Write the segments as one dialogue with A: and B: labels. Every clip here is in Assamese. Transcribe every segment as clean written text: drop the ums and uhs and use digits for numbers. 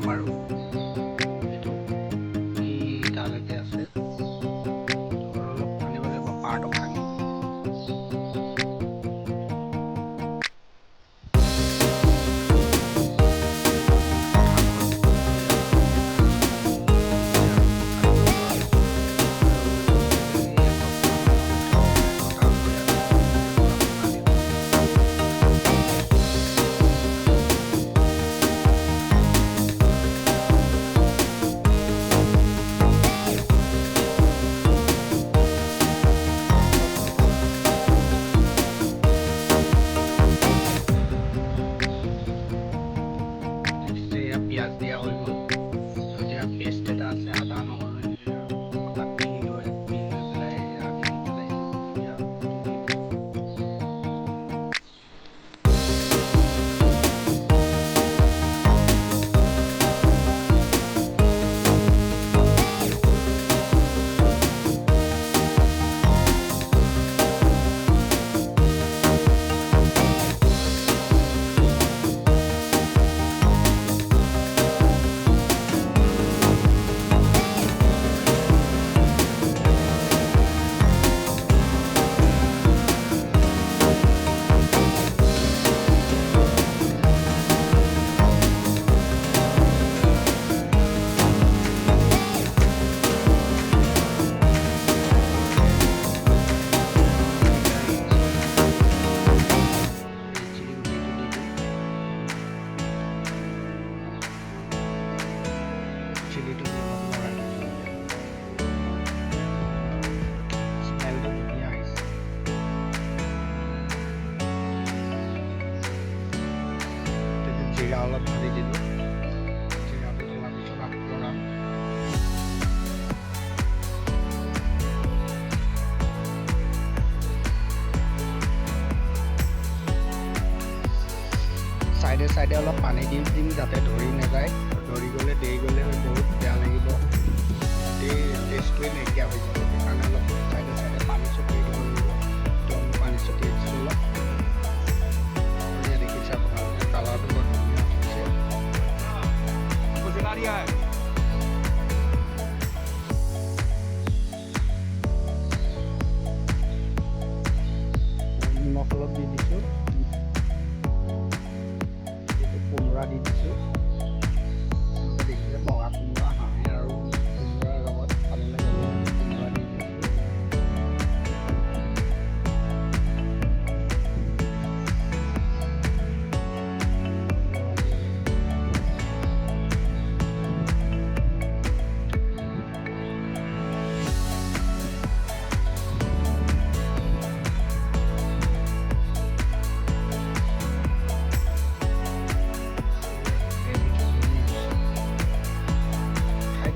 A: বাৰু এইটো তালৈকে আছে অলপ আনিব লাগিব পাৰটো ভাঙি পিঁয়াজ দিয়া হৈ গ'ল এতিয়া পেষ্ট এটা আছে আদা নহৰু তাত পিহি লৈ পেলাই দি পেলাই চিলিটো লগাই দিছোঁ স্মেলটো ধুনীয়া আহিছে তেতিয়া জিৰা অলপ ঢালি দিলোঁ জিৰাটো ঢলাৰ পিছত আকৌ বনাম চাইডে চাইডে অলপ পানী দি দিম যাতে ধৰি নাযায় ধৰি গ'লে দেৰি গ'লে বহুত বেয়া লাগিব টেষ্টটোৱে নাইকিয়া হৈ যাব সেইকাৰণে অলপ চাইডে চাইডে পানী ছটিয়াই দিব লাগিব একদম পানী ছটিয়াই দিছোঁ অলপ দেখিছে আপোনালোকে কালাৰটো বৰ ধুনীয়া উঠিছে নিমখ অলপ দি দিছোঁ কোমোৰা দি দিছোঁ দেখিছে বগা কোমোৰা হাঁহে আৰু কোমোৰাৰ লগত ভালে লাগে কোমোৰা দি দিছোঁ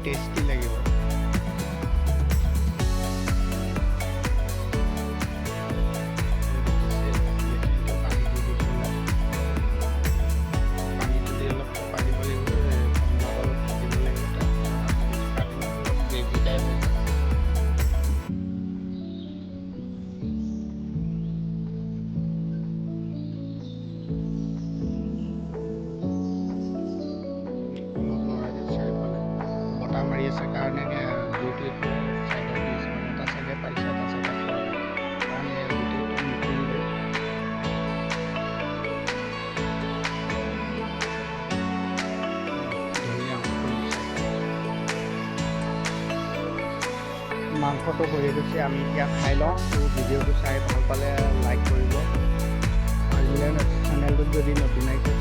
A: টেষ্টি লাগিব মাৰি আছে কাৰণে জুইটো চাইডত দিছে মানে এটা চাইডে পাৰিছে এটা চাইডে পোৱা নাই কাৰণ জুইটো নুপুৰিলে মাংসটো হৈ গৈছে আমি এতিয়া খাই লওঁ ভিডিঅ'টো চাই ভাল পালে লাইক কৰিব আৰু চেনেলটোত যদি নতুন আহিছে